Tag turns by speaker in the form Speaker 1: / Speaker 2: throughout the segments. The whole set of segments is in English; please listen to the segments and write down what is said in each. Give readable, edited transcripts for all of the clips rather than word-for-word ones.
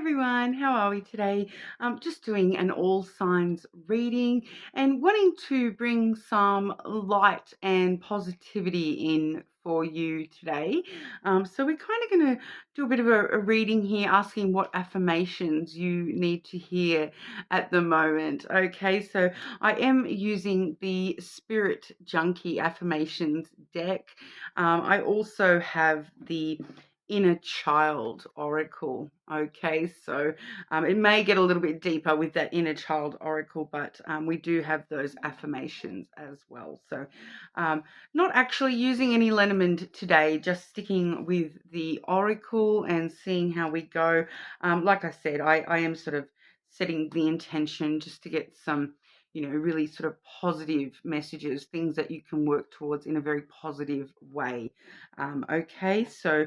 Speaker 1: everyone, how are we today? Just doing an all signs reading and wanting to bring some light and positivity in for you today. So we're kind of going to do a bit of a reading here, asking what affirmations you need to hear at the moment. Okay, so I am using the Spirit Junkie Affirmations deck. I also have the Inner Child Oracle. Okay, so it may get a little bit deeper with that Inner Child Oracle, but we do have those affirmations as well. So not actually using any lenormand today, just sticking with the Oracle and seeing how we go. Like I said, I am sort of setting the intention just to get some really sort of positive messages, things that you can work towards in a very positive way. Okay, so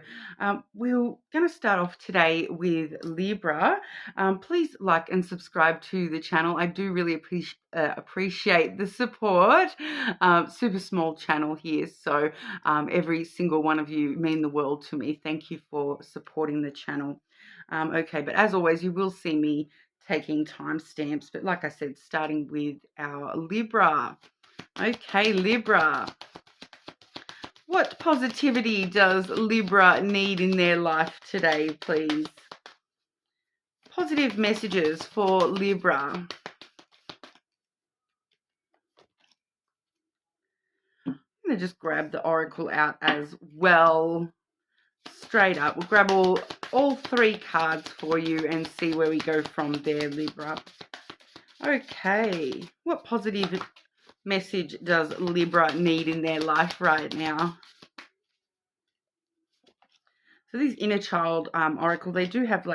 Speaker 1: we're going to start off today with Libra. Please like and subscribe to the channel. I do really appreciate the support. Super small channel here, so every single one of you mean the world to me. Thank you for supporting the channel. Okay, but as always, you will see me taking timestamps, but like I said, starting with our Libra. Okay, Libra. What positivity does Libra need in their life today, please? Positive messages for Libra. I'm going to just grab the Oracle out as well. Straight up. We'll grab all three cards for you and see where we go from there, Libra. Okay. What positive message does Libra need in their life right now? So these Inner Child Oracle, they do have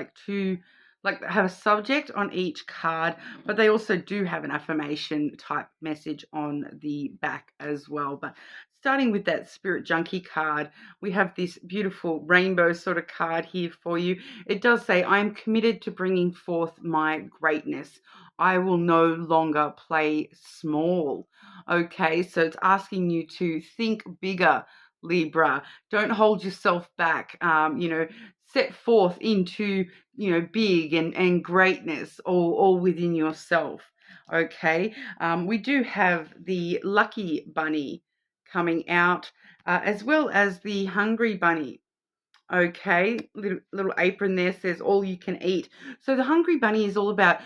Speaker 1: have a subject on each card, but they also do have an affirmation type message on the back as well. But starting with that Spirit Junkie card, we have this beautiful rainbow sort of card here for you. It does say, I am committed to bringing forth my greatness. I will no longer play small. Okay, so it's asking you to think bigger, Libra. Don't hold yourself back. Set forth into, big and greatness all within yourself. Okay. We do have the Lucky Bunny coming out, as well as the Hungry Bunny. Okay, little apron there says all you can eat. So the Hungry Bunny is all about,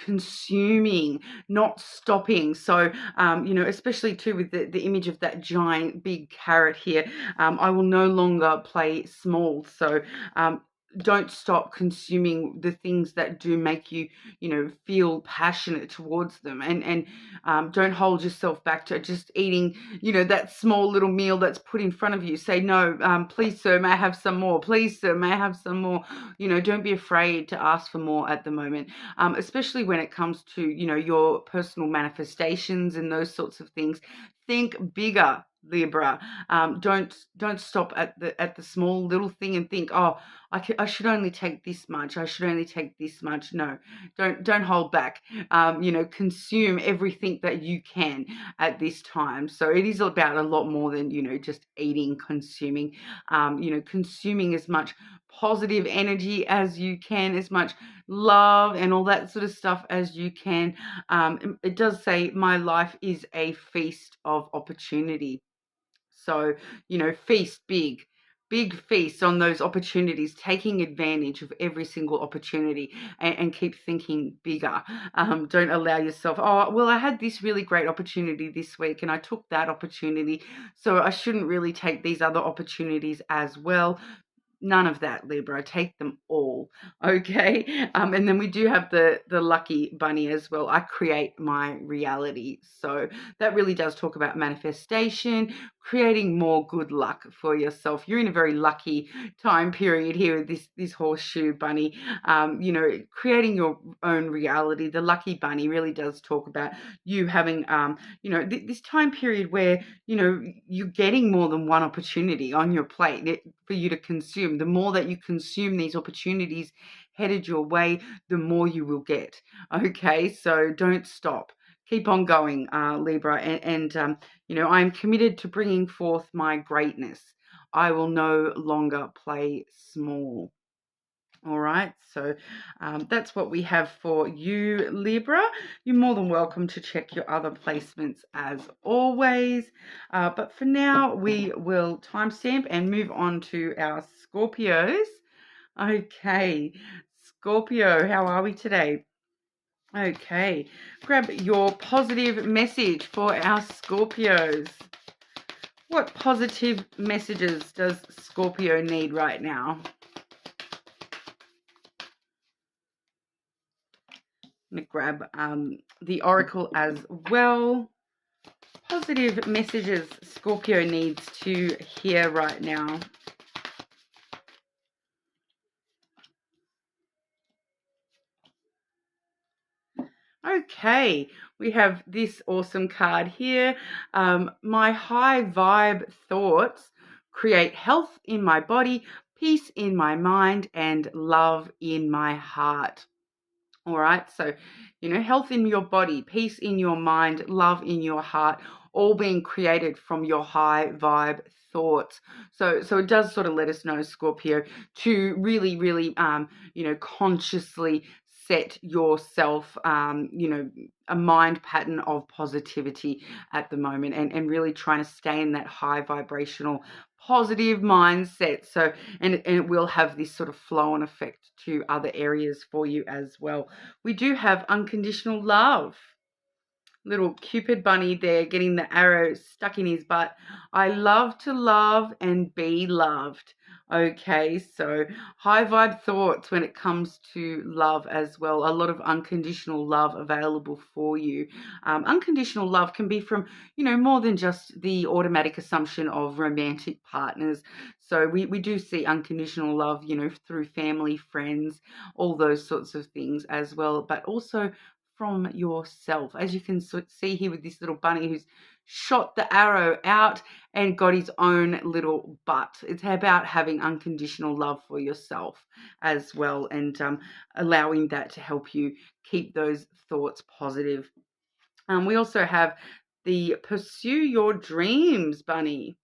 Speaker 1: consuming, not stopping. So, especially too with the image of that giant big carrot here, I will no longer play small. So, don't stop consuming the things that do make you, feel passionate towards them, and don't hold yourself back to just eating, that small little meal that's put in front of you. Say, no, please, sir, may I have some more? Please, sir, may I have some more? Don't be afraid to ask for more at the moment, especially when it comes to, your personal manifestations and those sorts of things. Think bigger, Libra. Don't stop at the small little thing and think, oh, I should only take this much. I should only take this much. No, don't hold back. Consume everything that you can at this time. So it is about a lot more than, just eating, consuming. Consuming as much positive energy as you can, as much love and all that sort of stuff as you can. It does say, my life is a feast of opportunity. So, feast big feast on those opportunities, taking advantage of every single opportunity, and keep thinking bigger. Don't allow yourself, oh, well, I had this really great opportunity this week and I took that opportunity, so I shouldn't really take these other opportunities as well. None of that, Libra. Take them all. Okay. And then we do have the Lucky Bunny as well. I create my reality. So that really does talk about manifestation, creating more good luck for yourself. You're in a very lucky time period here with this horseshoe bunny. Creating your own reality. The Lucky Bunny really does talk about you having, this time period where, you're getting more than one opportunity on your plate for you to consume. The more that you consume these opportunities headed your way, the more you will get. Okay, so don't stop. Keep on going, Libra. And I'm committed to bringing forth my greatness. I will no longer play small. All right, so that's what we have for you, Libra. You're more than welcome to check your other placements as always. But for now, we will timestamp and move on to our Scorpios. Okay, Scorpio, how are we today? Okay, grab your positive message for our Scorpios. What positive messages does Scorpio need right now? I'm going to grab the oracle as well. Positive messages Scorpio needs to hear right now. Okay, we have this awesome card here. My high vibe thoughts create health in my body, peace in my mind, and love in my heart. All right, so, health in your body, peace in your mind, love in your heart, all being created from your high vibe thoughts. So it does sort of let us know, Scorpio, to really, really, consciously set yourself, a mind pattern of positivity at the moment, and really trying to stay in that high vibrational positive mindset. So, and it will have this sort of flow on effect to other areas for you as well. We do have unconditional love. Little Cupid bunny there getting the arrow stuck in his butt. I love to love and be loved. Okay, so high vibe thoughts when it comes to love as well. A lot of unconditional love available for you. Unconditional love can be from, more than just the automatic assumption of romantic partners. So we do see unconditional love, through family, friends, all those sorts of things as well, but also from yourself. As you can see here with this little bunny who's shot the arrow out and got his own little butt. It's about having unconditional love for yourself as well, and allowing that to help you keep those thoughts positive. We also have the pursue your dreams bunny.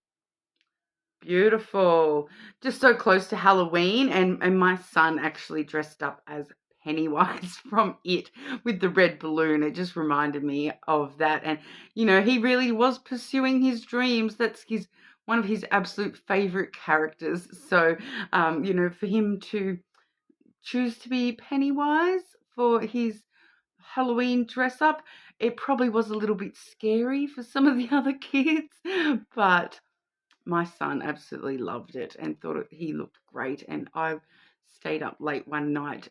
Speaker 1: Beautiful. Just so close to Halloween, and my son actually dressed up as Pennywise from It with the red balloon. It just reminded me of that. And, he really was pursuing his dreams. That's one of his absolute favorite characters. So, for him to choose to be Pennywise for his Halloween dress up, it probably was a little bit scary for some of the other kids, but my son absolutely loved it and thought he looked great. And I stayed up late one night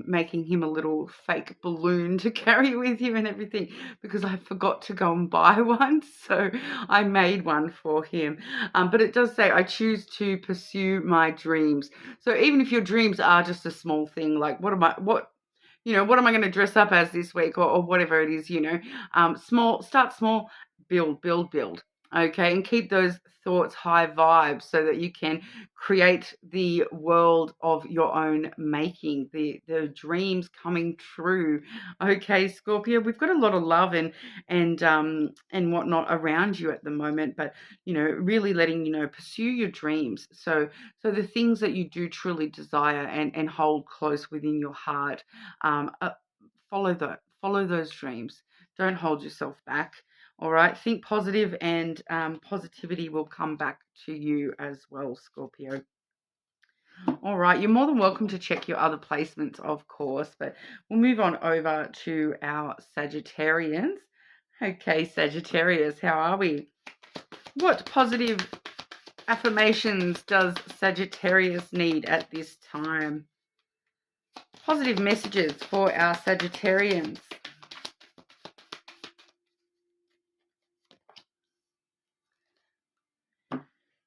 Speaker 1: making him a little fake balloon to carry with him and everything, because I forgot to go and buy one. So I made one for him. But it does say, I choose to pursue my dreams. So even if your dreams are just a small thing, like what am I going to dress up as this week, or whatever it is, start small, build. Okay, and keep those thoughts high vibes so that you can create the world of your own making, the dreams coming true. Okay, Scorpio, we've got a lot of love and whatnot around you at the moment, but really letting pursue your dreams. So the things that you do truly desire and hold close within your heart, follow those dreams. Don't hold yourself back. All right, think positive, and positivity will come back to you as well, Scorpio. All right, you're more than welcome to check your other placements, of course, but we'll move on over to our Sagittarians. Okay, Sagittarius, how are we? What positive affirmations does Sagittarius need at this time? Positive messages for our Sagittarians.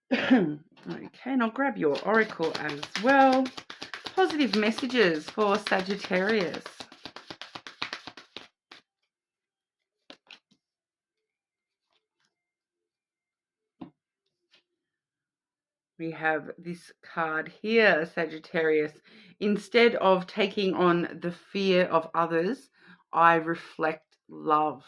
Speaker 1: Okay, and I'll grab your oracle as well. Positive messages for Sagittarius. We have this card here, Sagittarius. Instead of taking on the fear of others, I reflect love.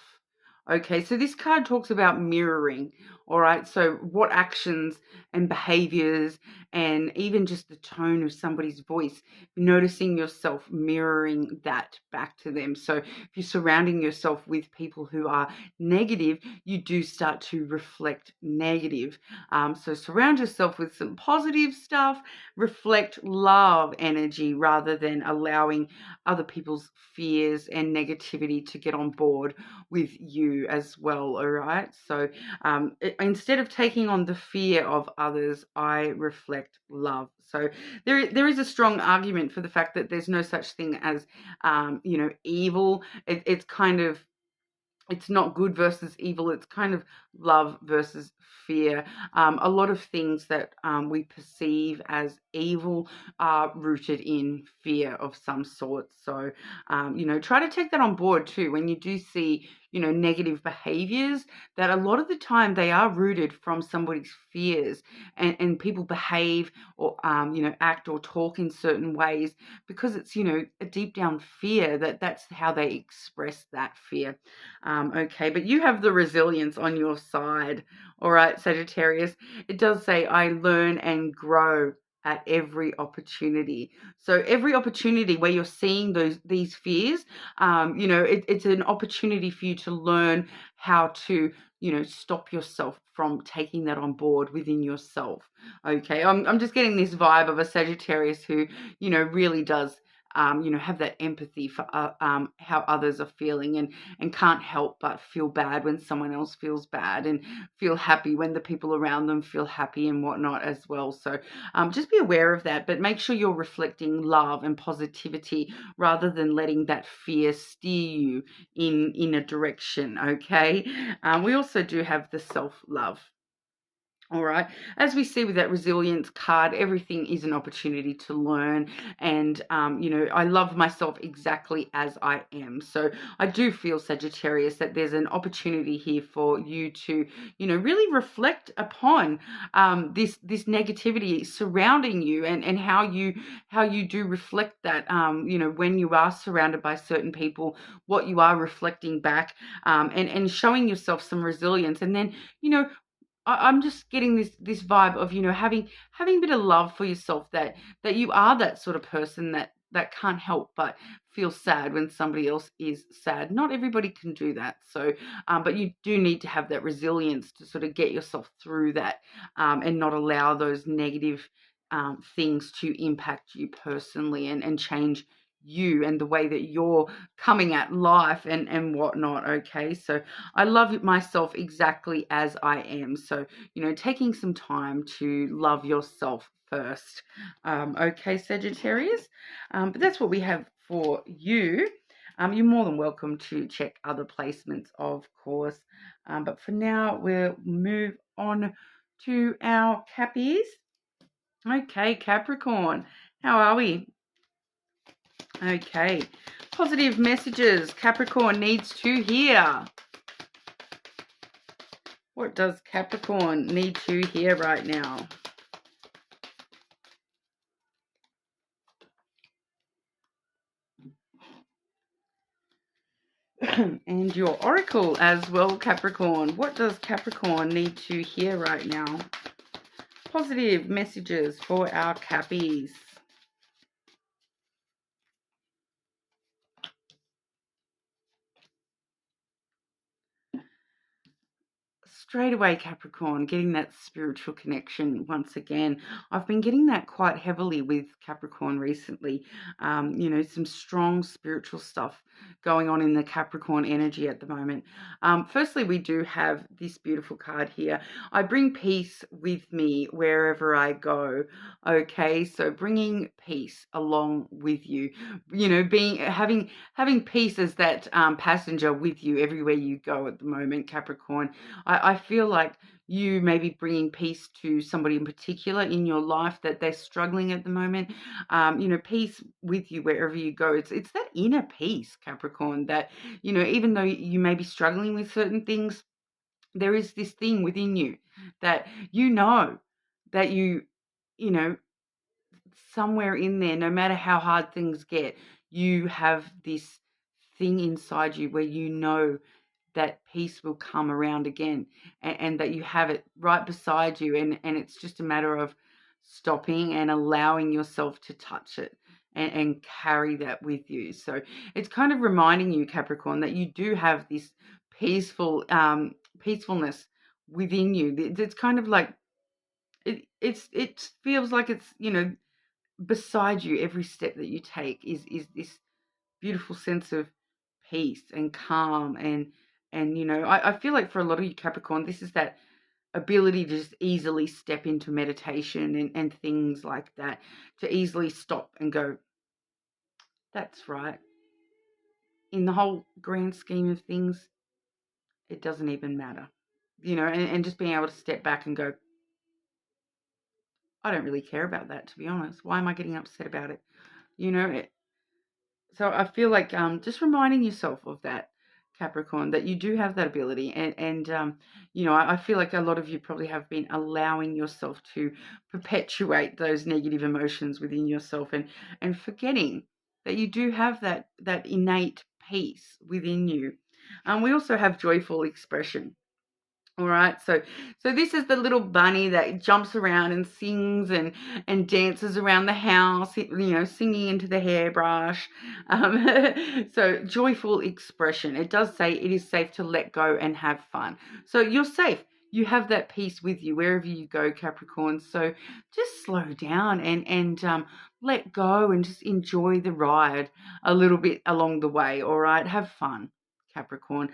Speaker 1: Okay, so this card talks about mirroring. All right. So what actions and behaviors and even just the tone of somebody's voice, noticing yourself mirroring that back to them. So if you're surrounding yourself with people who are negative, you do start to reflect negative. So surround yourself with some positive stuff, reflect love energy rather than allowing other people's fears and negativity to get on board with you as well. All right. So instead of taking on the fear of others, I reflect love. So there is a strong argument for the fact that there's no such thing as, evil. It's kind of, it's not good versus evil. It's kind of love versus fear. A lot of things that we perceive as evil are rooted in fear of some sort. So, try to take that on board too. When you do see, negative behaviors, that a lot of the time they are rooted from somebody's fears, and people behave or, act or talk in certain ways because it's, a deep down fear that's how they express that fear. Okay, but you have the resilience on your side. All right, Sagittarius. It does say, I learn and grow at every opportunity. So every opportunity where you're seeing these fears, it's an opportunity for you to learn how to, stop yourself from taking that on board within yourself. Okay, I'm just getting this vibe of a Sagittarius who, really does, have that empathy for how others are feeling, and can't help but feel bad when someone else feels bad, and feel happy when the people around them feel happy and whatnot as well. So just be aware of that, but make sure you're reflecting love and positivity rather than letting that fear steer you in a direction. Okay. We also do have the self-love. All right. As we see with that resilience card, everything is an opportunity to learn. And, I love myself exactly as I am. So I do feel, Sagittarius, that there's an opportunity here for you to, really reflect upon this negativity surrounding you, and how you do reflect that, when you are surrounded by certain people, what you are reflecting back, and showing yourself some resilience. And then, I'm just getting this vibe of, having a bit of love for yourself, that you are that sort of person that can't help but feel sad when somebody else is sad. Not everybody can do that. So, but you do need to have that resilience to sort of get yourself through that, and not allow those negative things to impact you personally, and change you and the way that you're coming at life and whatnot. Okay, so I love myself exactly as I am. So, taking some time to love yourself first. Okay, Sagittarius. But that's what we have for you. You're more than welcome to check other placements, of course. But for now, we'll move on to our Cappies. Okay, Capricorn. How are we? Okay. Positive messages Capricorn needs to hear. What does Capricorn need to hear right now? And your oracle as well, Capricorn. What does Capricorn need to hear right now? Positive messages for our Cappies. Straight away, Capricorn, getting that spiritual connection once again. I've been getting that quite heavily with Capricorn recently. Some strong spiritual stuff going on in the Capricorn energy at the moment. Firstly, we do have this beautiful card here. I bring peace with me wherever I go. Okay, so bringing peace along with you. Having peace as that passenger with you everywhere you go at the moment, Capricorn. I feel like you may be bringing peace to somebody in particular in your life that they're struggling at the moment. Peace with you wherever you go. It's that inner peace, Capricorn, that, even though you may be struggling with certain things, there is this thing within you that that you know, somewhere in there, no matter how hard things get, you have this thing inside you where that peace will come around again, and that you have it right beside you, and it's just a matter of stopping and allowing yourself to touch it and carry that with you. So it's kind of reminding you, Capricorn, that you do have this peacefulness within you. It's kind of like it feels like it's, beside you. Every step that you take is this beautiful sense of peace and calm, and I feel like for a lot of you Capricorn, this is that ability to just easily step into meditation and things like that, to easily stop and go, that's right. In the whole grand scheme of things, it doesn't even matter. And just being able to step back and go, I don't really care about that, to be honest. Why am I getting upset about it? So I feel like just reminding yourself of that, Capricorn, that you do have that ability. And I feel like a lot of you probably have been allowing yourself to perpetuate those negative emotions within yourself, and forgetting that you do have that innate peace within you. We also have joyful expression. All right, so this is the little bunny that jumps around and sings and dances around the house, singing into the hairbrush. So joyful expression. It does say it is safe to let go and have fun. So you're safe. You have that peace with you wherever you go, Capricorn. So just slow down and let go and just enjoy the ride a little bit along the way. All right, have fun, Capricorn.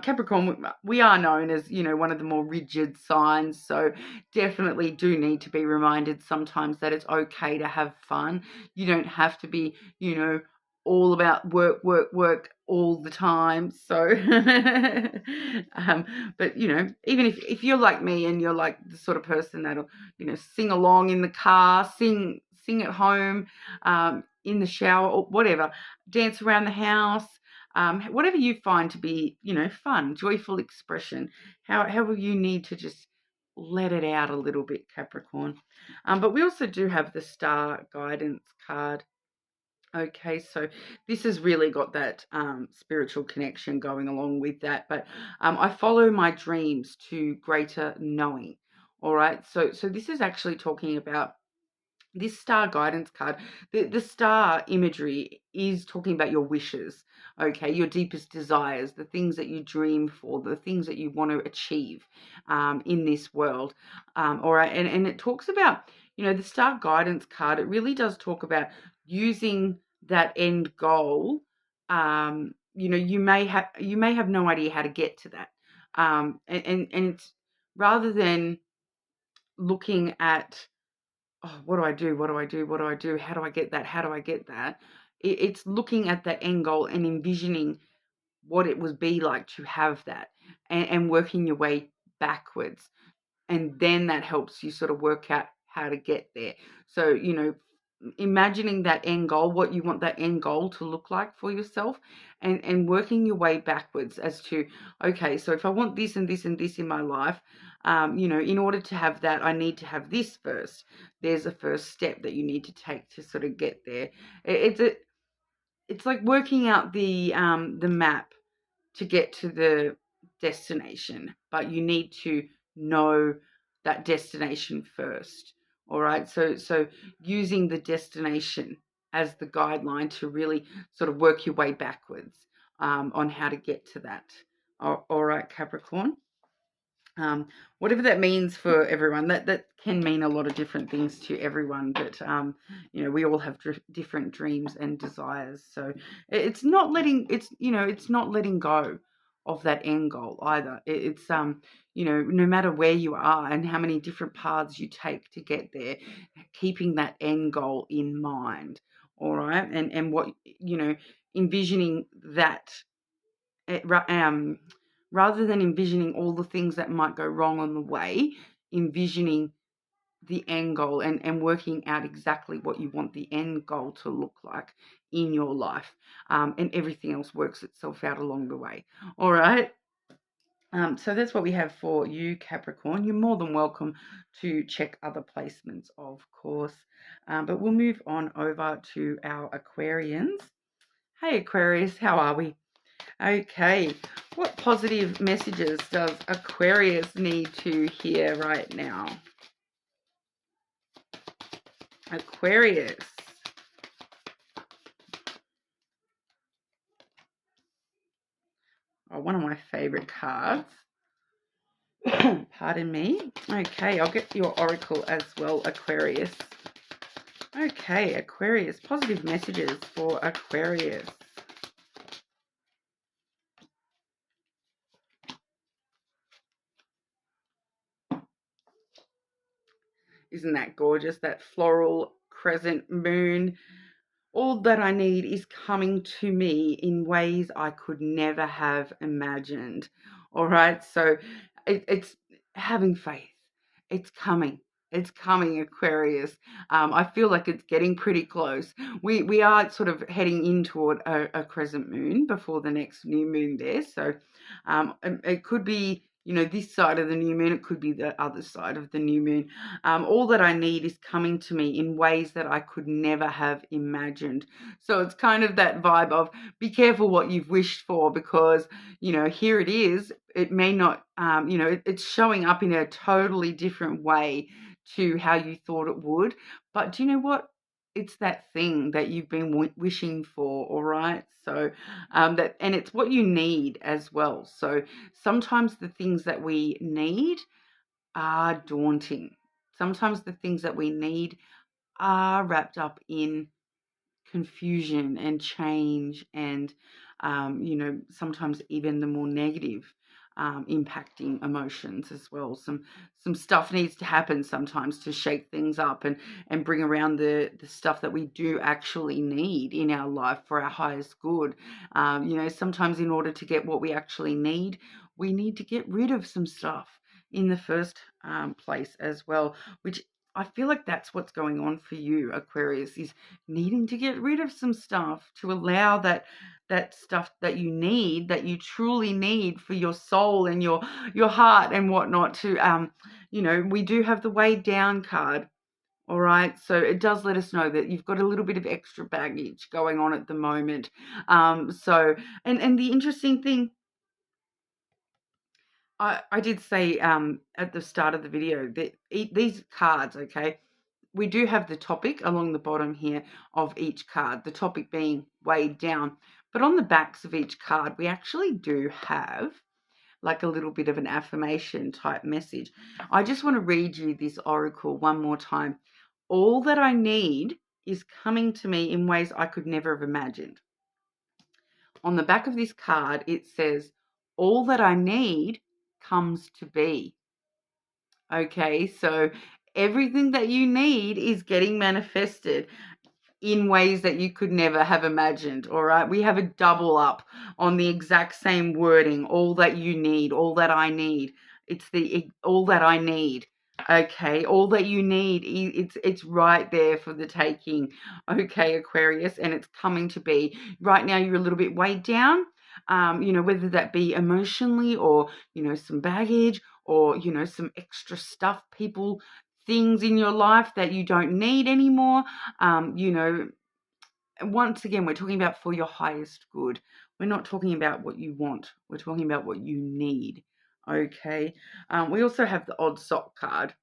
Speaker 1: Capricorn, we are known as, one of the more rigid signs, so definitely do need to be reminded sometimes that it's okay to have fun. You don't have to be, all about work all the time. So, but, even if you're like me and you're like the sort of person that'll, sing along in the car, sing at home, in the shower, or whatever, dance around the house, whatever you find to be, fun, joyful expression, however you need to just let it out a little bit, Capricorn. But we also do have the star guidance card. Okay, so this has really got that spiritual connection going along with that. But I follow my dreams to greater knowing. All right, so this is actually talking about this star guidance card. The star imagery is talking about your wishes, okay, your deepest desires, the things that you dream for, the things that you want to achieve in this world. All right, and it talks about, the star guidance card. It really does talk about using that end goal. You may have no idea how to get to that, and it's rather than looking at, oh, what do I do? What do I do? What do I do? How do I get that? How do I get that? It's looking at that end goal and envisioning what it would be like to have that, and working your way backwards. And then that helps you sort of work out how to get there. So, imagining that end goal, what you want that end goal to look like for yourself, and working your way backwards as to, okay, so if I want this and this and this in my life, in order to have that, I need to have this first. There's a first step that you need to take to sort of get there. It's like working out the map to get to the destination, but you need to know that destination first. All right, so using the destination as the guideline to really sort of work your way backwards on how to get to that. All right, Capricorn. Whatever that means for everyone, that can mean a lot of different things to everyone, but we all have different dreams and desires. So it's not letting go of that end goal either. It's no matter where you are and how many different paths you take to get there, keeping that end goal in mind. All right, and what envisioning that. Rather than envisioning all the things that might go wrong on the way, envisioning the end goal and working out exactly what you want the end goal to look like in your life, and everything else works itself out along the way. All right. So that's what we have for you, Capricorn. You're more than welcome to check other placements, of course. But we'll move on over to our Aquarians. Hey, Aquarius, how are we? Okay, what positive messages does Aquarius need to hear right now? Aquarius. Oh, one of my favorite cards. Pardon me. Okay, I'll get your oracle as well, Aquarius. Okay, Aquarius. Positive messages for Aquarius. Isn't that gorgeous? That floral crescent moon. All that I need is coming to me in ways I could never have imagined. All right, so it's having faith. It's coming. It's coming, Aquarius. I feel like it's getting pretty close. We are sort of heading in toward a crescent moon before the next new moon there. So it could be, you know, this side of the new moon. It could be the other side of the new moon. All that I need is coming to me in ways that I could never have imagined. So it's kind of that vibe of be careful what you've wished for, because, you know, here it is. It may not, you know, it's showing up in a totally different way to how you thought it would. But do you know what? It's that thing that you've been wishing for, all right? So and it's what you need as well. So sometimes the things that we need are daunting. Sometimes the things that we need are wrapped up in confusion and change and, you know, sometimes even the more negative impacting emotions as well. Some stuff needs to happen sometimes to shake things up and bring around the stuff that we do actually need in our life for our highest good. You know, sometimes in order to get what we actually need, we need to get rid of some stuff in the first place as well, which I feel like that's what's going on for you, Aquarius, is needing to get rid of some stuff to allow that stuff that you need, that you truly need for your soul and your heart and whatnot to, you know, we do have the weighed down card. All right, so it does let us know that you've got a little bit of extra baggage going on at the moment. So, and the interesting thing, I did say at the start of the video that these cards, okay, we do have the topic along the bottom here of each card, the topic being weighed down. But on the backs of each card, we actually do have like a little bit of an affirmation type message. I just want to read you this oracle one more time. All that I need is coming to me in ways I could never have imagined. On the back of this card, it says, all that I need comes to be. Okay, so everything that you need is getting manifested in ways that you could never have imagined. All right, we have a double up on the exact same wording. All that you need, all that I need. It's the all that I need. Okay, all that you need, it's right there for the taking. Okay, Aquarius, and it's coming to be. Right now you're a little bit weighed down, you know, whether that be emotionally or, you know, some baggage or, you know, some extra stuff, people, things in your life that you don't need anymore. You know, once again, we're talking about for your highest good. We're not talking about what you want. We're talking about what you need. Okay. We also have the odd sock card.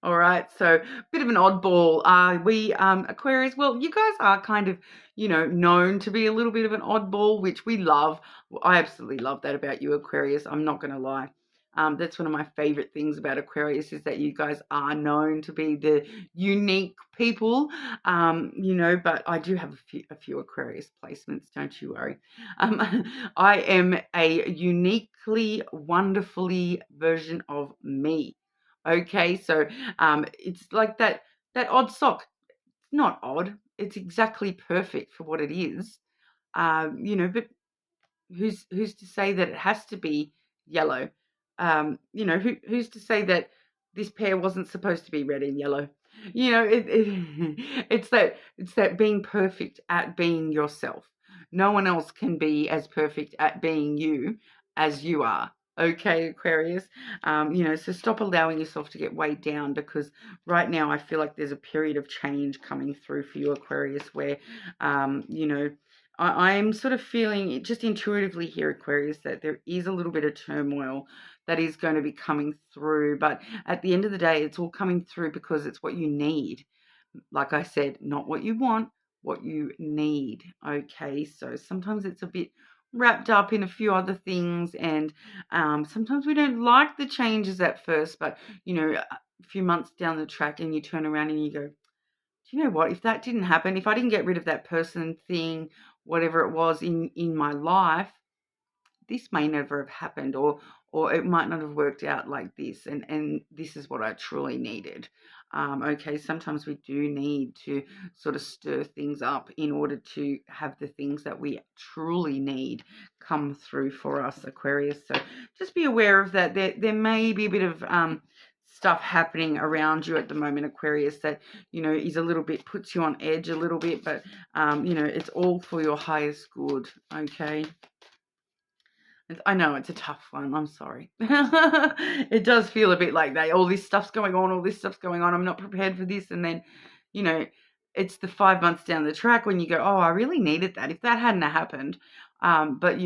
Speaker 1: All right, so bit of an oddball. We Aquarius, well, you guys are kind of, you know, known to be a little bit of an oddball, which we love. I absolutely love that about you, Aquarius. I'm not going to lie. That's one of my favorite things about Aquarius, is that you guys are known to be the unique people, you know, but I do have a few Aquarius placements, don't you worry. I am a uniquely, wonderfully version of me. Okay, so it's like that odd sock. It's not odd. It's exactly perfect for what it is. You know, but who's to say that it has to be yellow? You know, who's to say that this pair wasn't supposed to be red and yellow? You know, it's that being perfect at being yourself. No one else can be as perfect at being you as you are. Okay, Aquarius. You know, so stop allowing yourself to get weighed down, because right now I feel like there's a period of change coming through for you, Aquarius, where, you know, I am sort of feeling it just intuitively here, Aquarius, that there is a little bit of turmoil that is going to be coming through. But at the end of the day, it's all coming through because it's what you need. Like I said, not what you want, what you need. Okay, so sometimes it's a bit wrapped up in a few other things, and sometimes we don't like the changes at first, but a few months down the track and you turn around and you go, do you know what, if that didn't happen, if I didn't get rid of that person, thing, whatever it was in my life, this may never have happened, or it might not have worked out like this, and this is what I truly needed. Okay, sometimes we do need to sort of stir things up in order to have the things that we truly need come through for us, Aquarius. So just be aware of that. There may be a bit of stuff happening around you at the moment, Aquarius, that is a little bit, puts you on edge a little bit, but it's all for your highest good. Okay. I know it's a tough one. I'm sorry. It does feel a bit like that. All this stuff's going on. All this stuff's going on. I'm not prepared for this. And then, you know, it's the 5 months down the track when you go, oh, I really needed that. If that hadn't happened. But,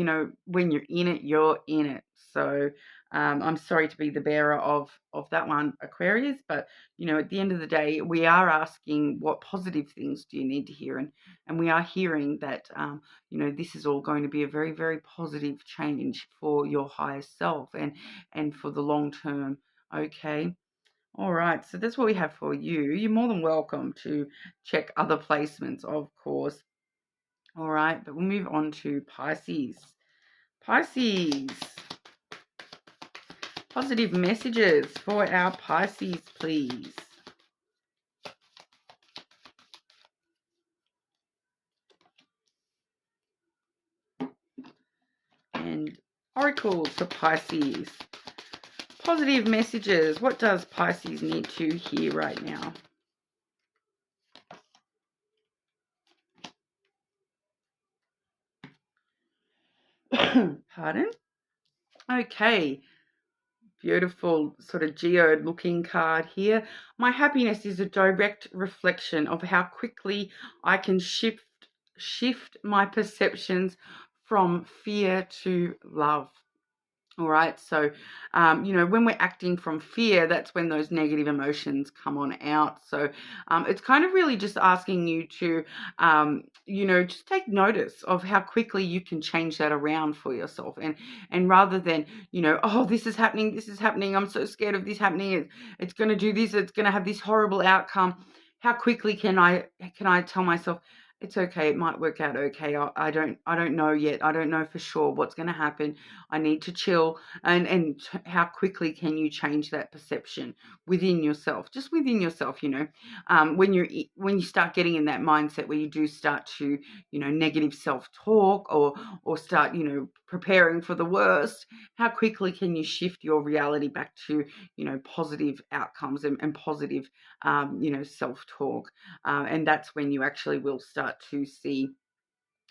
Speaker 1: when you're in it, you're in it. So I'm sorry to be the bearer of that one, Aquarius. But, at the end of the day, we are asking what positive things do you need to hear? And we are hearing that, this is all going to be a very, very positive change for your higher self and for the long term. Okay. All right. So that's what we have for you. You're more than welcome to check other placements, of course. All right. But we'll move on to Pisces. Pisces. Positive messages for our Pisces, please. And oracles for Pisces. Positive messages. What does Pisces need to hear right now? Pardon? Okay. Beautiful sort of geode looking card here. My happiness is a direct reflection of how quickly I can shift my perceptions from fear to love. All right. So, when we're acting from fear, that's when those negative emotions come on out. So, it's kind of really just asking you to, just take notice of how quickly you can change that around for yourself. And rather than, oh, this is happening. I'm so scared of this happening. It's going to do this. It's going to have this horrible outcome. How quickly can I tell myself, it's okay. It might work out okay. I don't know yet. I don't know for sure what's going to happen. I need to chill. And how quickly can you change that perception within yourself? Just within yourself, when you start getting in that mindset where you do start to, negative self-talk or start, preparing for the worst, how quickly can you shift your reality back to, positive outcomes and positive, self-talk. And that's when you actually will start to see,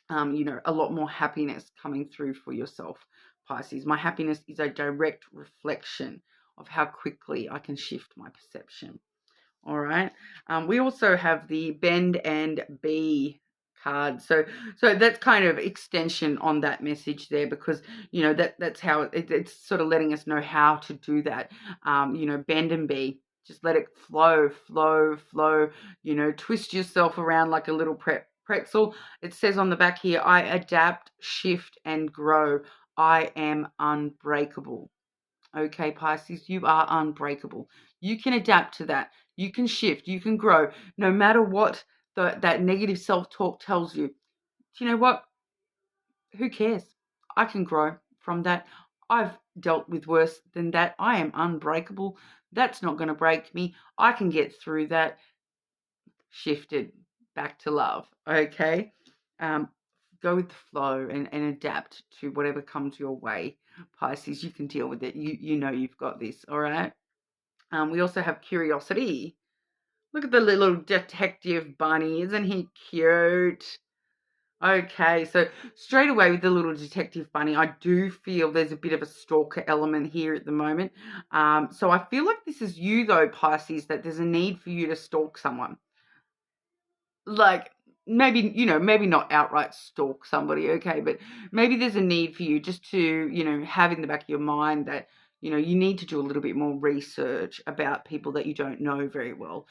Speaker 1: a lot more happiness coming through for yourself, Pisces. My happiness is a direct reflection of how quickly I can shift my perception. All right. We also have the bend and be card. So that's kind of extension on that message there, because that's how it's sort of letting us know how to do that. Bend and be. Just let it flow. Twist yourself around like a little pretzel. It says on the back here, I adapt, shift, and grow. I am unbreakable. Okay, Pisces, you are unbreakable. You can adapt to that. You can shift. You can grow. No matter what that negative self-talk tells you. Do you know what? Who cares? I can grow from that. I've dealt with worse than that. I am unbreakable. That's not going to break me. I can get through that. Shifted back to love. Okay? Go with the flow and adapt to whatever comes your way. Pisces, you can deal with it. You know you've got this, all right? We also have curiosity. Look at the little detective bunny. Isn't he cute? Okay, so straight away with the little detective bunny, I do feel there's a bit of a stalker element here at the moment. So I feel like this is you, though, Pisces, that there's a need for you to stalk someone. Like, maybe, maybe not outright stalk somebody, okay, but maybe there's a need for you just to, have in the back of your mind that, you need to do a little bit more research about people that you don't know very well.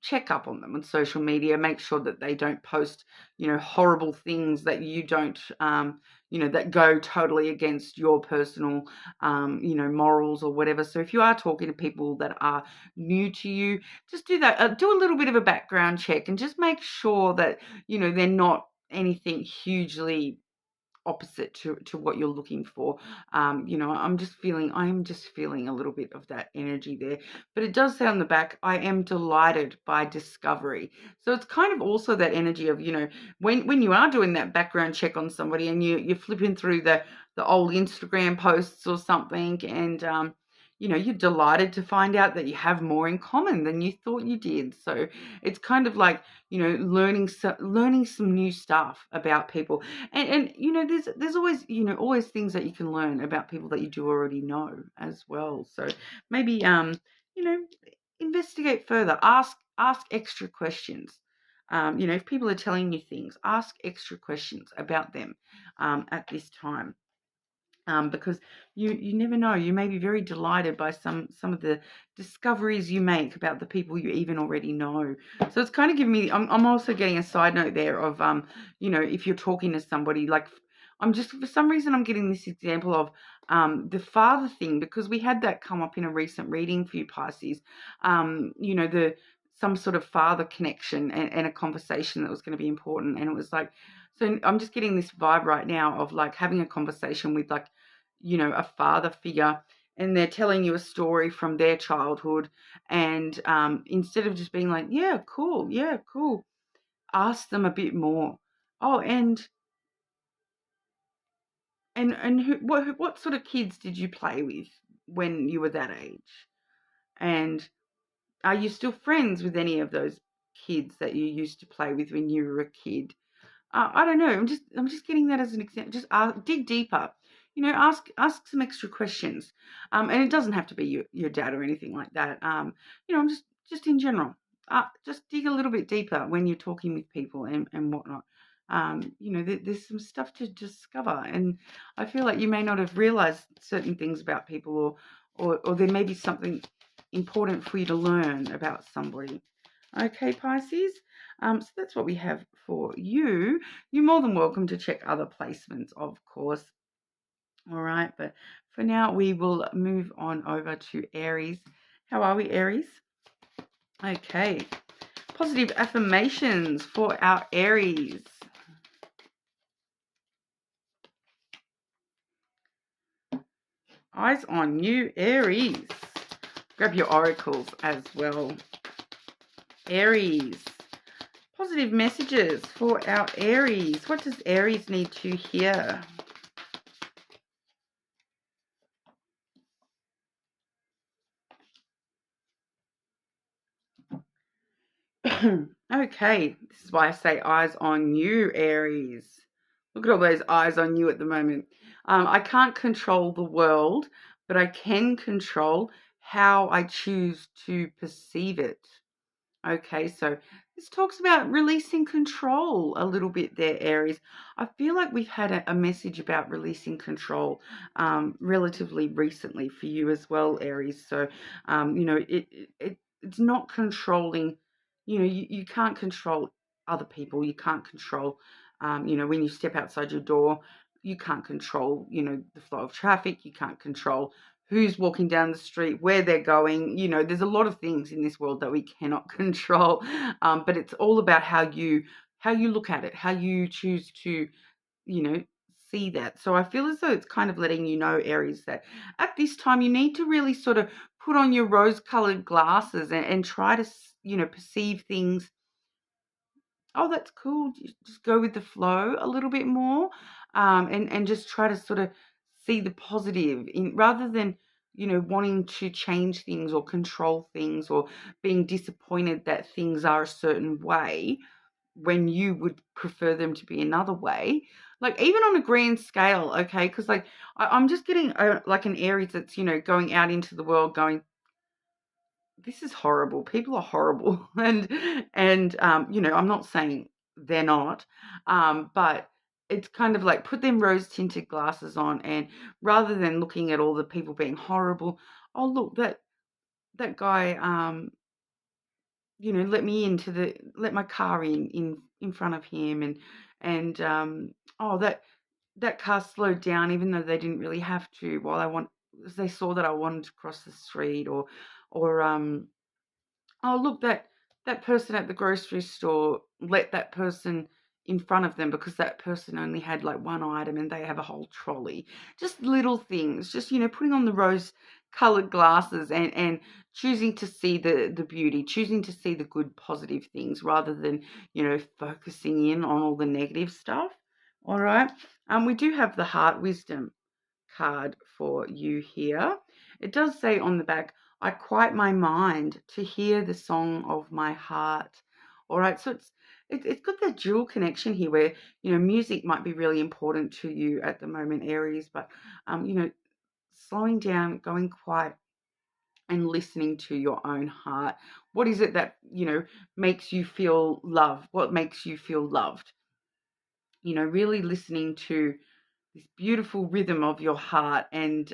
Speaker 1: Check up on them on social media, make sure that they don't post, horrible things that you don't, that go totally against your personal, morals or whatever. So if you are talking to people that are new to you, just do that. Do a little bit of a background check and just make sure that, they're not anything hugely opposite to what you're looking for. I am just feeling a little bit of that energy there. But it does say on the back, I am delighted by discovery. So it's kind of also that energy of, when you are doing that background check on somebody and you're flipping through the old Instagram posts or something, and you're delighted to find out that you have more in common than you thought you did. So it's kind of like, learning some new stuff about people. And there's always, always things that you can learn about people that you do already know as well. So maybe, investigate further, ask extra questions. If people are telling you things, ask extra questions about them at this time. Because you never know. You may be very delighted by some of the discoveries you make about the people you even already know. So it's kind of giving me. I'm also getting a side note there of if you're talking to somebody, like, for some reason I'm getting this example of the father thing, because we had that come up in a recent reading for you Pisces. The some sort of father connection and a conversation that was going to be important, and it was like. So I'm just getting this vibe right now of like having a conversation with like, a father figure, and they're telling you a story from their childhood. And instead of just being like, yeah, cool, ask them a bit more. Oh, and what sort of kids did you play with when you were that age? And are you still friends with any of those kids that you used to play with when you were a kid? I don't know. I'm just getting that as an example. Just dig deeper. Ask some extra questions. And it doesn't have to be your dad or anything like that. I'm just in general. Just dig a little bit deeper when you're talking with people and whatnot. There's some stuff to discover, and I feel like you may not have realized certain things about people, or there may be something important for you to learn about somebody. Okay, Pisces. So that's what we have for you. You're more than welcome to check other placements, of course. All right, but for now, we will move on over to Aries. How are we, Aries? Okay. Positive affirmations for our Aries. Eyes on you, Aries. Grab your oracles as well. Aries. Positive messages for our Aries. What does Aries need to hear? Okay, this is why I say eyes on you, Aries. Look at all those eyes on you at the moment. I can't control the world, but I can control how I choose to perceive it. Okay, so this talks about releasing control a little bit there, Aries. I feel like we've had a message about releasing control relatively recently for you as well, Aries. So, it's not controlling, you can't control other people. You can't control, when you step outside your door, you can't control, the flow of traffic. You can't control who's walking down the street, where they're going. There's a lot of things in this world that we cannot control, but it's all about how you look at it, how you choose to, see that. So I feel as though it's kind of letting you know, Aries, that at this time you need to really sort of put on your rose-colored glasses and try to, perceive things. Oh, that's cool. Just go with the flow a little bit more, and just try to sort of see the positive in, rather than, wanting to change things or control things, or being disappointed that things are a certain way when you would prefer them to be another way. Like, even on a grand scale, okay? Because, like, I'm just getting like an Aries that's, going out into the world going, this is horrible. People are horrible. And I'm not saying they're not. But it's kind of like put them rose tinted glasses on, and rather than looking at all the people being horrible, oh look, that guy let my car in front of him, and oh, that car slowed down even though they didn't really have to, they saw that I wanted to cross the street, or oh look, that person at the grocery store let that person in front of them because that person only had like one item and they have a whole trolley. Just little things, just putting on the rose colored glasses, and choosing to see the beauty, choosing to see the good positive things rather than focusing in on all the negative stuff. All right. We do have the heart wisdom card for you here. It does say on the back, I quiet my mind to hear the song of my heart. All right, so it's got that dual connection here where music might be really important to you at the moment, Aries, but slowing down, going quiet, and listening to your own heart. What is it that makes you feel love? What makes you feel loved? Really listening to this beautiful rhythm of your heart, and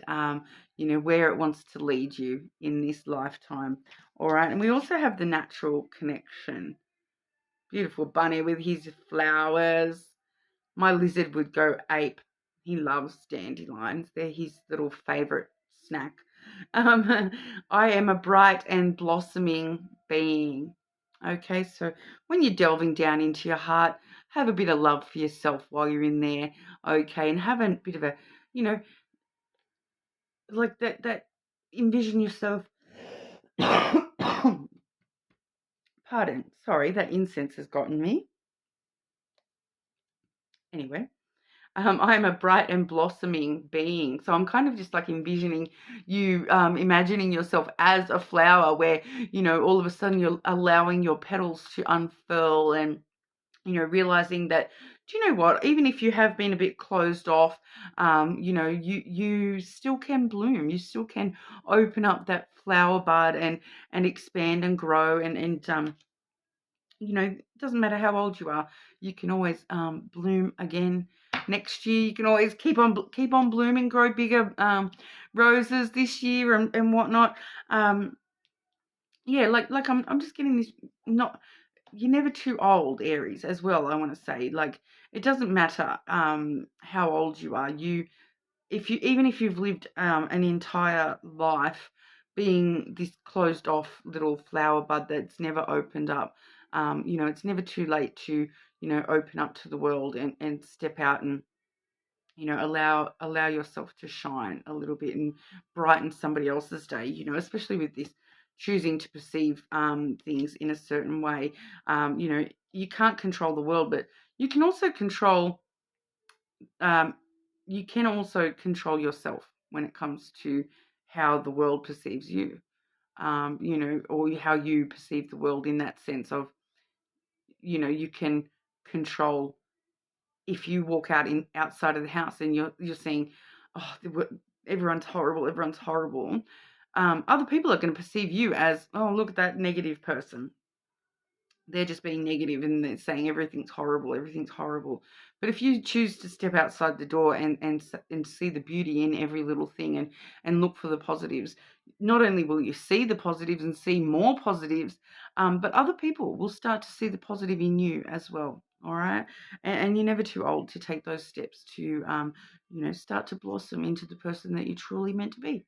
Speaker 1: where it wants to lead you in this lifetime. All right, and we also have the natural connection. Beautiful bunny with his flowers. My lizard would go ape. He loves dandelions. They're his little favorite snack. I am a bright and blossoming being. Okay, so when you're delving down into your heart, have a bit of love for yourself while you're in there. Okay, and have a bit of a, like that envision yourself. Pardon, sorry, that incense has gotten me. Anyway. I'm a bright and blossoming being. So I'm kind of just like envisioning you, imagining yourself as a flower where, all of a sudden you're allowing your petals to unfurl, and, realizing that, do you know what, even if you have been a bit closed off, you still can bloom. You still can open up that flower bud and expand and grow, and it doesn't matter how old you are, you can always bloom again next year. You can always keep on blooming, grow bigger roses this year, and whatnot. Yeah, like I'm just getting this. Not You're never too old, Aries, as well. I want to say, like, it doesn't matter how old you are. Even if you've lived an entire life being this closed off little flower bud that's never opened up, it's never too late to open up to the world and step out and allow yourself to shine a little bit and brighten somebody else's day. Especially with this choosing to perceive things in a certain way. You can't control the world, but you can also control yourself when it comes to how the world perceives you, or how you perceive the world, in that sense of, you can control. If you walk outside of the house and you're seeing, oh, everyone's horrible, other people are going to perceive you as, oh, look at that negative person. They're just being negative and they're saying everything's horrible. But if you choose to step outside the door and see the beauty in every little thing, and look for the positives, not only will you see the positives and see more positives, but other people will start to see the positive in you as well. All right. And you're never too old to take those steps to, start to blossom into the person that you're truly meant to be.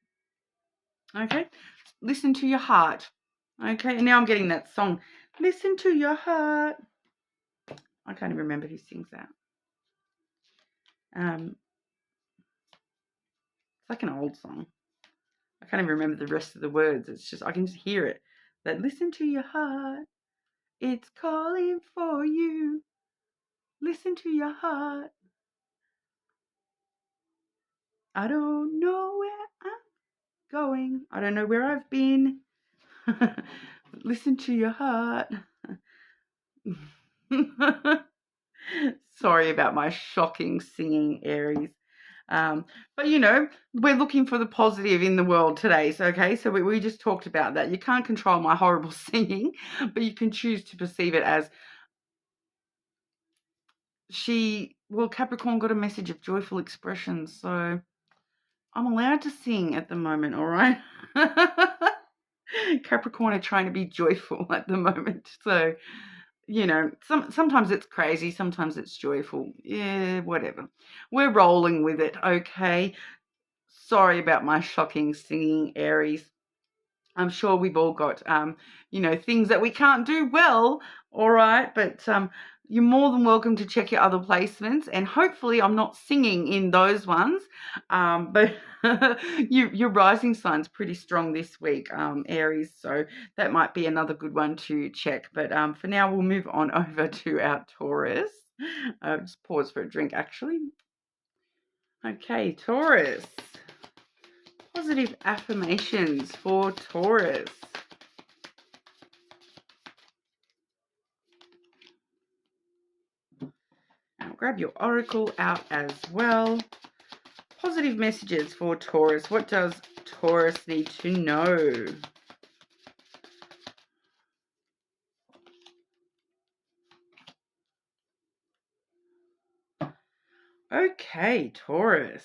Speaker 1: Okay. Listen to your heart. Okay. And now I'm getting that song. Listen to your heart. I can't even remember who sings that. It's like an old song. I can't even remember the rest of the words. It's just, I can just hear it. That listen to your heart. It's calling for you. Listen to your heart. I don't know where I'm going. I don't know where I've been. Listen to your heart. Sorry about my shocking singing, Aries. But we're looking for the positive in the world today. So we just talked about that. You can't control my horrible singing, but you can choose to perceive it as, Capricorn got a message of joyful expressions, so I'm allowed to sing at the moment, all right? Capricorn are trying to be joyful at the moment, so sometimes it's crazy, sometimes it's joyful. Yeah, whatever. We're rolling with it, okay? Sorry about my shocking singing, Aries. I'm sure we've all got, things that we can't do well, all right? But you're more than welcome to check your other placements, and hopefully I'm not singing in those ones. But your rising sign's pretty strong this week, Aries, so that might be another good one to check. But for now, we'll move on over to our Taurus. Just pause for a drink, actually. Okay, Taurus. Positive affirmations for Taurus. Now grab your oracle out as well. Positive messages for Taurus. What does Taurus need to know? Okay, Taurus.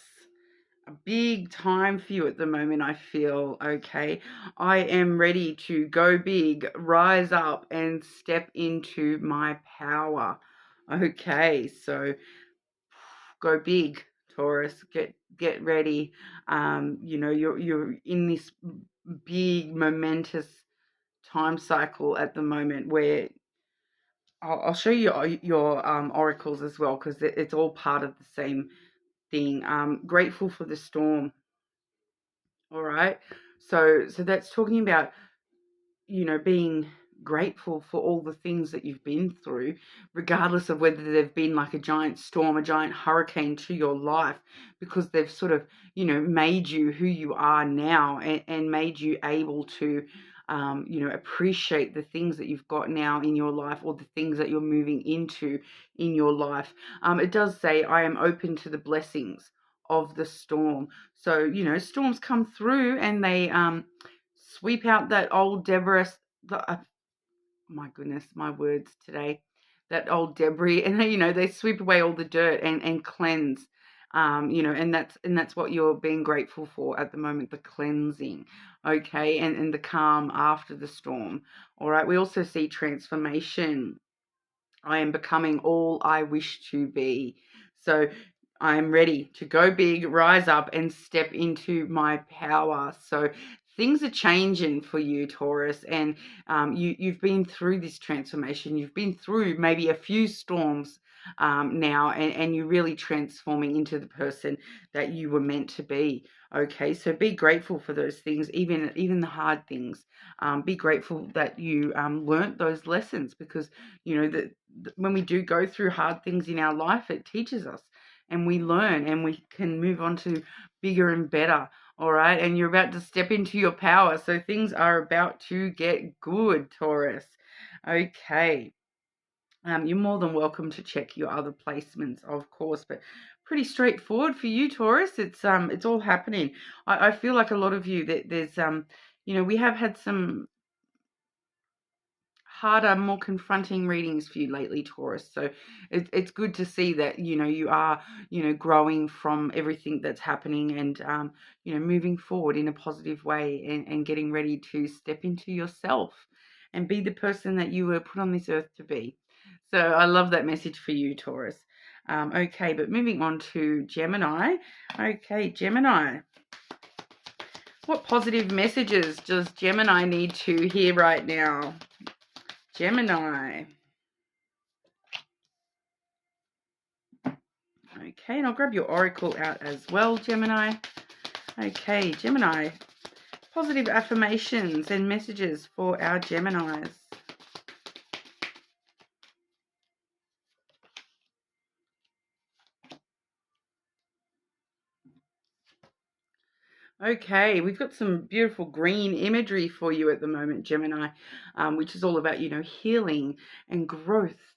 Speaker 1: A big time for you at the moment, I feel, okay? I am ready to go big, rise up, and step into my power. Okay, so go big, Taurus. Get ready. You're in this big, momentous time cycle at the moment where I'll show you your oracles as well, because it's all part of the same thing. Grateful for the storm. All right. So that's talking about, being grateful for all the things that you've been through, regardless of whether they've been like a giant storm, a giant hurricane to your life, because they've sort of, made you who you are now, and made you able to, appreciate the things that you've got now in your life, or the things that you're moving into in your life. It does say, I am open to the blessings of the storm. So, storms come through and they sweep out that old debris. My goodness, my words today. That old debris, and they sweep away all the dirt and cleanse. And that's what you're being grateful for at the moment, the cleansing, okay, and the calm after the storm. All right. We also see transformation. I am becoming all I wish to be. So I am ready to go big, rise up, and step into my power. So things are changing for you, Taurus, and you've been through this transformation. You've been through maybe a few storms now, and you're really transforming into the person that you were meant to be. Okay, so be grateful for those things, even the hard things. Be grateful that you learnt those lessons, because that when we do go through hard things in our life, it teaches us, and we learn, and we can move on to bigger and better. All right, and you're about to step into your power, so things are about to get good, Taurus. Okay. You're more than welcome to check your other placements, of course, but pretty straightforward for you, Taurus. It's all happening. I feel like a lot of you, that there's we have had some harder, more confronting readings for you lately, Taurus. So it's good to see that you are growing from everything that's happening, and moving forward in a positive way, and getting ready to step into yourself and be the person that you were put on this earth to be. So I love that message for you, Taurus. Okay, but moving on to Gemini. Okay, Gemini. What positive messages does Gemini need to hear right now? Gemini. Okay, and I'll grab your oracle out as well, Gemini. Okay, Gemini. Positive affirmations and messages for our Geminis. Okay, we've got some beautiful green imagery for you at the moment, Gemini, which is all about, healing and growth.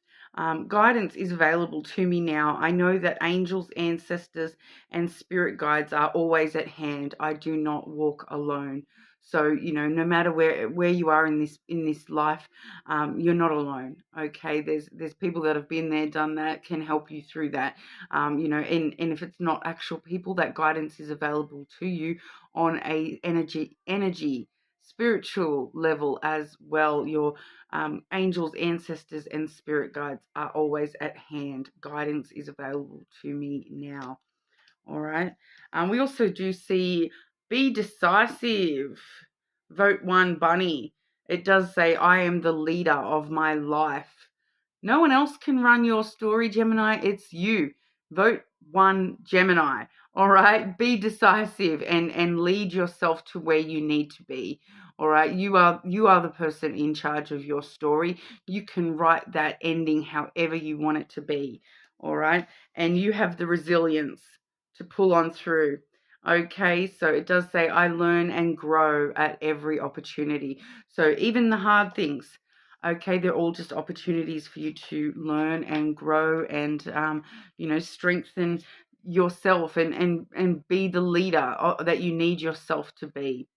Speaker 1: Guidance is available to me now. I know that angels, ancestors, and spirit guides are always at hand. I do not walk alone. So, you know, no matter where you are in this life, you're not alone. Okay, there's people that have been there, done that, can help you through that. You know, and if it's not actual people, that guidance is available to you on a energy spiritual level as well. Your angels, ancestors, and spirit guides are always at hand. Guidance is available to me now. All right. We also do see be decisive. Vote one bunny. It does say, I am the leader of my life. No one else can run your story, Gemini. It's you. Vote one Gemini. All right. Be decisive and lead yourself to where you need to be. All right. You are the person in charge of your story. You can write that ending however you want it to be. All right. And you have the resilience to pull on through. Okay, so it does say, I learn and grow at every opportunity. So even the hard things, okay, they're all just opportunities for you to learn and grow and, you know, strengthen yourself and be the leader that you need yourself to be.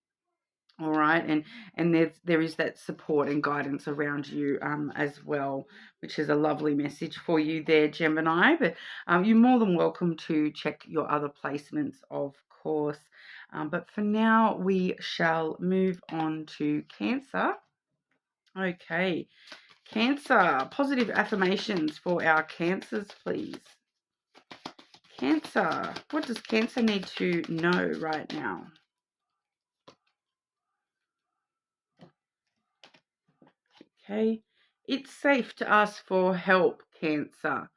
Speaker 1: All right, and there is that support and guidance around you as well, which is a lovely message for you there, Gemini. But you're more than welcome to check your other placements, of course. But for now, we shall move on to Cancer. Okay, Cancer, positive affirmations for our Cancers, please. Cancer, what does Cancer need to know right now? Okay, it's safe to ask for help, Cancer.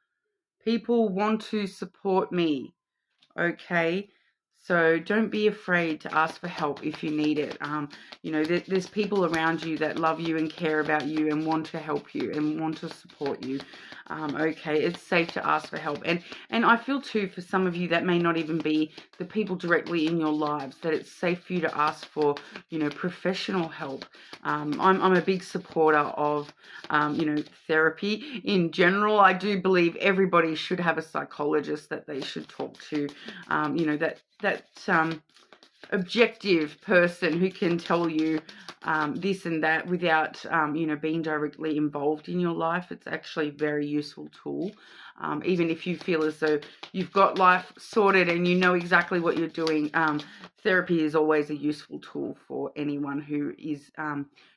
Speaker 1: People want to support me. Okay, so don't be afraid to ask for help if you need it. You know, there's people around you that love you and care about you and want to help you and want to support you. Okay, it's safe to ask for help. And I feel too, for some of you that may not even be the people directly in your lives, that it's safe for you to ask for, you know, professional help. I'm a big supporter of, you know, therapy in general. I do believe everybody should have a psychologist that they should talk to. You know, that objective person who can tell you this and that without, you know, being directly involved in your life. It's actually a very useful tool. Even if you feel as though you've got life sorted and you know exactly what you're doing, therapy is always a useful tool for anyone who is,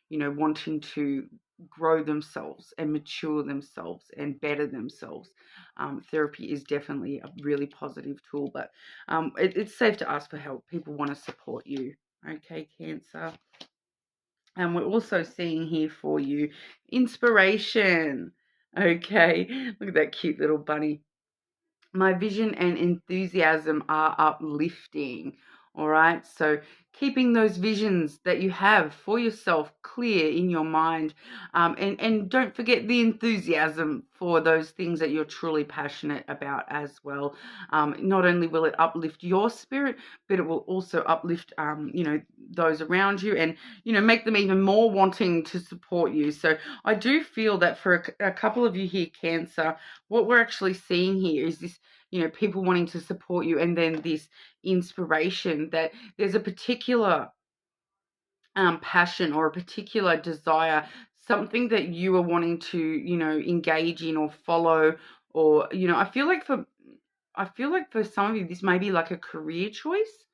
Speaker 1: you know, wanting to grow themselves and mature themselves and better themselves. Therapy is definitely a really positive tool, but it's safe to ask for help. People want to support you. Okay, Cancer. And we're also seeing here for you inspiration. Okay, look at that cute little bunny. My vision and enthusiasm are uplifting. All right, so keeping those visions that you have for yourself clear in your mind, and don't forget the enthusiasm for those things that you're truly passionate about as well. Not only will it uplift your spirit, but it will also uplift, you know, those around you, and, you know, make them even more wanting to support you. So I do feel that for a couple of you here, Cancer, what we're actually seeing here is this, you know, people wanting to support you, and then this inspiration that there's a particular passion or a particular desire, something that you are wanting to, you know, engage in or follow, or, you know, I feel like for some of you this may be like a career choice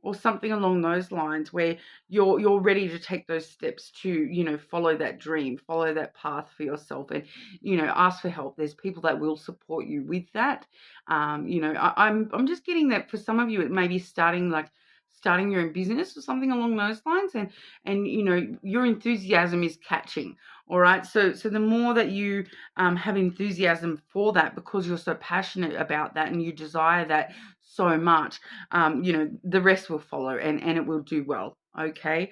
Speaker 1: or something along those lines, where you're ready to take those steps to, you know, follow that dream, follow that path for yourself, and, you know, ask for help. There's people that will support you with that. You know, I'm just getting that for some of you it may be starting your own business or something along those lines, and you know, your enthusiasm is catching. All right, so the more that you have enthusiasm for that, because you're so passionate about that and you desire that so much, you know, the rest will follow, and it will do well. Okay,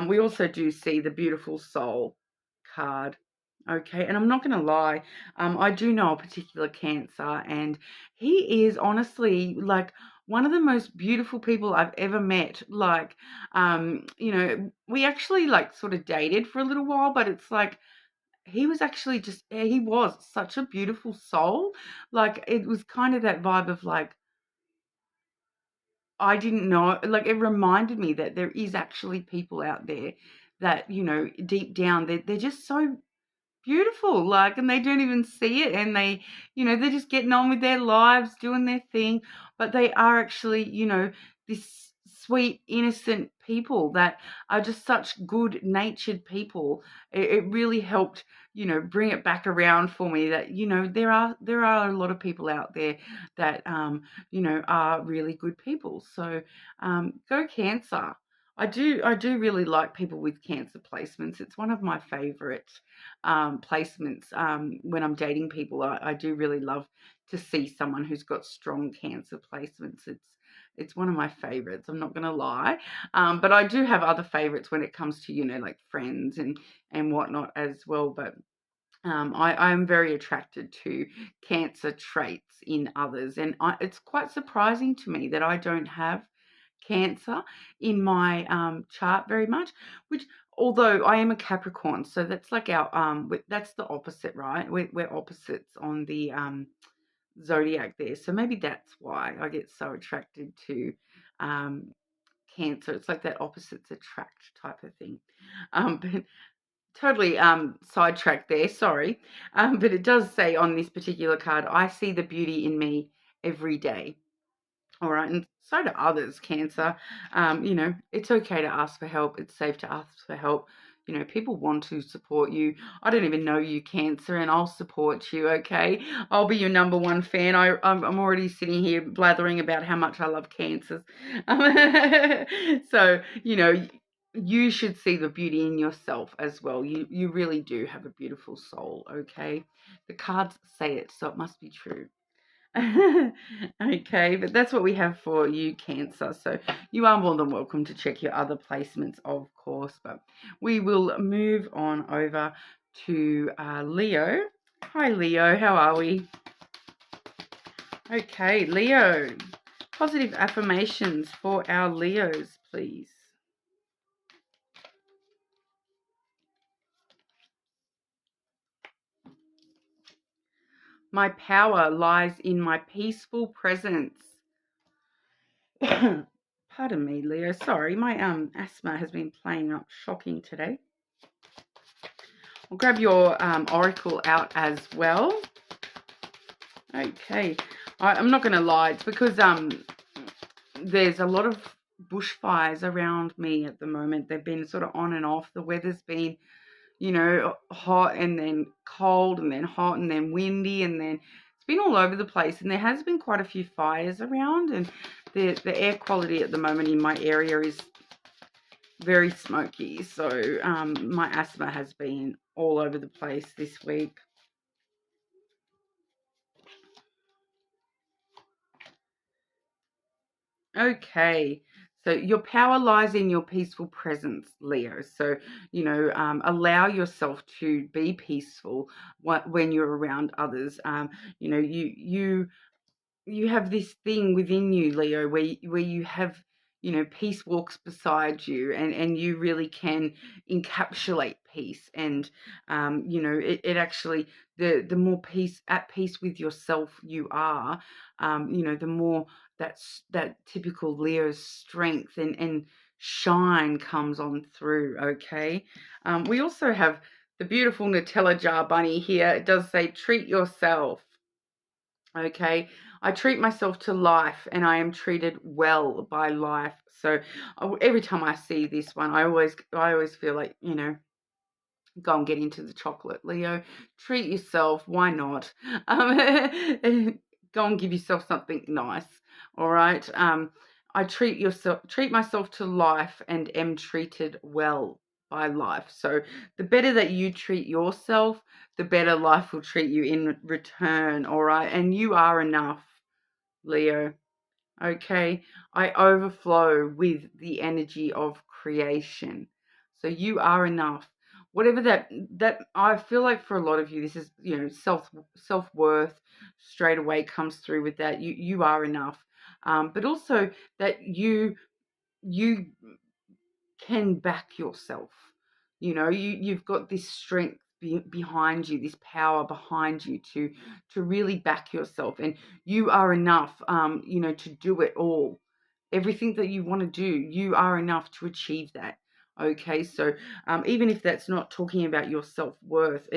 Speaker 1: we also do see the beautiful soul card. Okay, and I'm not going to lie, I do know a particular Cancer, and he is honestly like one of the most beautiful people I've ever met. Like, you know, we actually like sort of dated for a little while, but it's like he was such a beautiful soul. Like, it was kind of that vibe of like, I didn't know, like, it reminded me that there is actually people out there that, you know, deep down, they're just so beautiful, like, and they don't even see it, and they, you know, they're just getting on with their lives, doing their thing, but they are actually, you know, this sweet, innocent people that are just such good-natured people. It really helped, you know, bring it back around for me that, you know, there are a lot of people out there that, you know, are really good people. So, go Cancer. I do really like people with Cancer placements. It's one of my favorite placements. When I'm dating people, I do really love to see someone who's got strong Cancer placements. It's one of my favorites. I'm not going to lie, but I do have other favorites when it comes to, you know, like friends and whatnot as well. But I'm very attracted to Cancer traits in others, and it's quite surprising to me that I don't have Cancer in my chart very much, which, although I am a Capricorn, so that's like our that's the opposite, right? We're opposites on the zodiac there, so maybe that's why I get so attracted to um Cancer. It's like that opposites attract type of thing. But totally sidetracked there, sorry. But it does say on this particular card, I see the beauty in me every day. All right, and so do others, Cancer. You know, it's okay to ask for help. It's safe to ask for help. You know, people want to support you. I don't even know you, Cancer, and I'll support you, okay? I'll be your number one fan. I'm already sitting here blathering about how much I love Cancers. So, you know, you should see the beauty in yourself as well. You really do have a beautiful soul, okay? The cards say it, so it must be true. Okay, but that's what we have for you, Cancer. So you are more than welcome to check your other placements, of course. But we will move on over to Leo. Hi, Leo. How are we? Okay, Leo. Positive affirmations for our Leos, please. My power lies in my peaceful presence. Pardon me, Leo. Sorry, my asthma has been playing up shocking today. I'll grab your oracle out as well. Okay, I'm not going to lie. It's because there's a lot of bushfires around me at the moment. They've been sort of on and off. The weather's been, you know, hot and then cold and then hot and then windy, and then it's been all over the place. And there has been quite a few fires around, and the air quality at the moment in my area is very smoky. So my asthma has been all over the place this week. Okay, so your power lies in your peaceful presence, Leo. So, you know, allow yourself to be peaceful when you're around others. You know, you have this thing within you, Leo, where you have, you know, peace walks beside you, and you really can encapsulate peace. And you know, it actually, the more at peace with yourself you are, you know, the more that typical Leo's strength and shine comes on through. Okay, we also have the beautiful Nutella jar bunny here. It does say treat yourself. Okay, I treat myself to life, and I am treated well by life. So every time I see this one, I always feel like, you know, go and get into the chocolate, Leo. Treat yourself. Why not? Go and give yourself something nice. All right. I treat myself to life, and am treated well by life. So the better that you treat yourself, the better life will treat you in return. All right. And you are enough, Leo. Okay. I overflow with the energy of creation. So you are enough. Whatever that I feel like for a lot of you, this is, you know, self-worth straight away comes through with that. You are enough. But also that you can back yourself. You know, you've got this strength behind you, this power behind you to really back yourself, and you are enough, you know, to do it all. everything that you want to do, you are enough to achieve that. Okay, so even if that's not talking about your self-worth,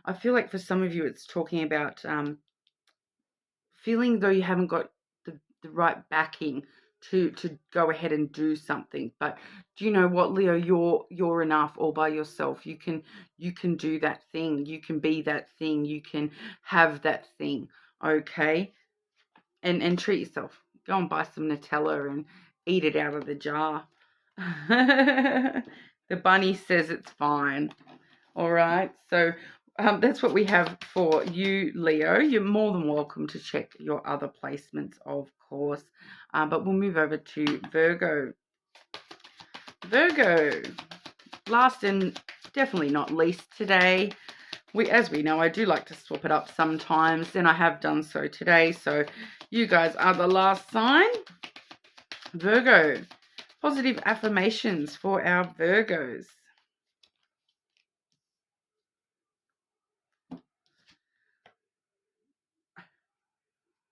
Speaker 1: I feel like for some of you it's talking about feeling though you haven't got the right backing to go ahead and do something. But do you know what, Leo? You're enough all by yourself. You can do that thing. You can be that thing. You can have that thing. Okay, and treat yourself. Go and buy some Nutella and eat it out of the jar. The bunny says it's fine. All right, so that's what we have for you, Leo. You're more than welcome to check your other placements, of course. But we'll move over to Virgo. Virgo, last and definitely not least today. As we know, I do like to swap it up sometimes, and I have done so today. So you guys are the last sign. Virgo, positive affirmations for our Virgos.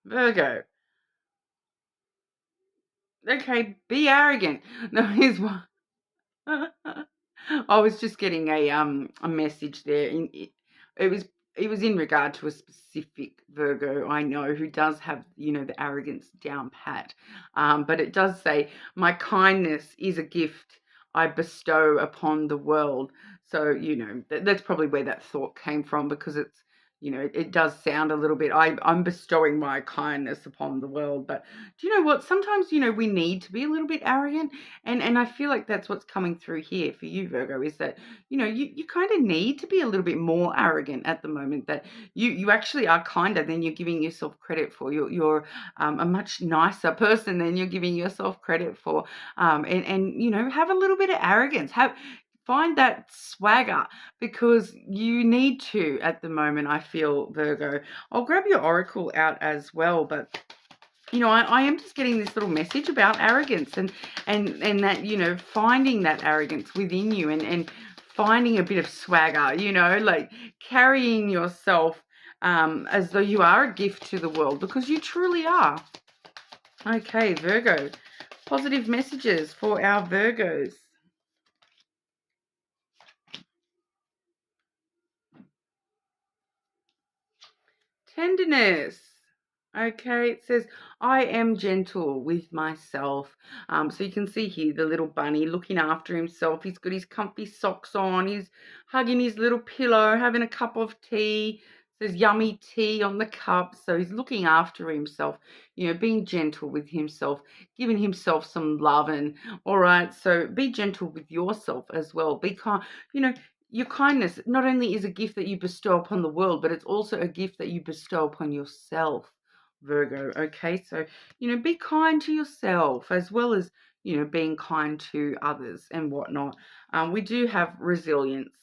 Speaker 1: Virgo. Okay, be arrogant. No, here's one. I was just getting a message there. It was in regard to a specific Virgo I know who does have, the arrogance down pat. But it does say, my kindness is a gift I bestow upon the world. So, that's probably where that thought came from, because it's, it does sound a little bit, I'm bestowing my kindness upon the world. But do you know what? Sometimes, we need to be a little bit arrogant. And I feel like that's what's coming through here for you, Virgo, is that, you kind of need to be a little bit more arrogant at the moment, that you actually are kinder than you're giving yourself credit for. You're a much nicer person than you're giving yourself credit for. And have a little bit of arrogance. Find that swagger, because you need to at the moment, I feel, Virgo. I'll grab your oracle out as well, but I am just getting this little message about arrogance and that, finding that arrogance within you and finding a bit of swagger, like carrying yourself as though you are a gift to the world, because you truly are. Okay, Virgo, positive messages for our Virgos. Tenderness. Okay, it says, I am gentle with myself. So you can see here the little bunny looking after himself. He's got his comfy socks on. He's hugging his little pillow, having a cup of tea. There's yummy tea on the cup. So he's looking after himself, being gentle with himself, giving himself some love. And all right, so be gentle with yourself as well. Be kind, your kindness not only is a gift that you bestow upon the world, but it's also a gift that you bestow upon yourself, Virgo. Okay, so be kind to yourself as well as being kind to others and whatnot. We do have resilience.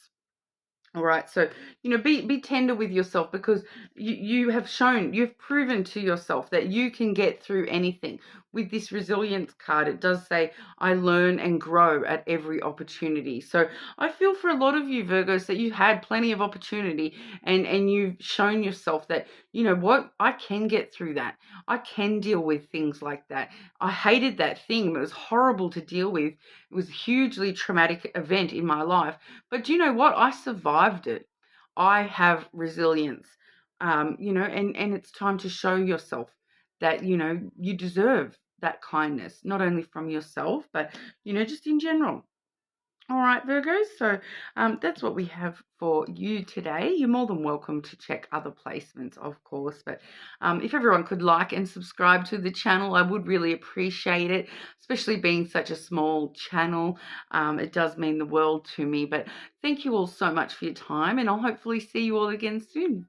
Speaker 1: All right, so be tender with yourself, because you've proven to yourself that you can get through anything. With this resilience card, it does say, I learn and grow at every opportunity. So I feel for a lot of you Virgos that you had plenty of opportunity, and you've shown yourself that, what, I can get through that. I can deal with things like that. I hated that thing. It was horrible to deal with. It was a hugely traumatic event in my life. But do you know what? I survived it. I have resilience, and it's time to show yourself that, you deserve that kindness, not only from yourself, but, just in general. All right, Virgos, so that's what we have for you today. You're more than welcome to check other placements, of course, but if everyone could like and subscribe to the channel, I would really appreciate it, especially being such a small channel. It does mean the world to me, but thank you all so much for your time, and I'll hopefully see you all again soon.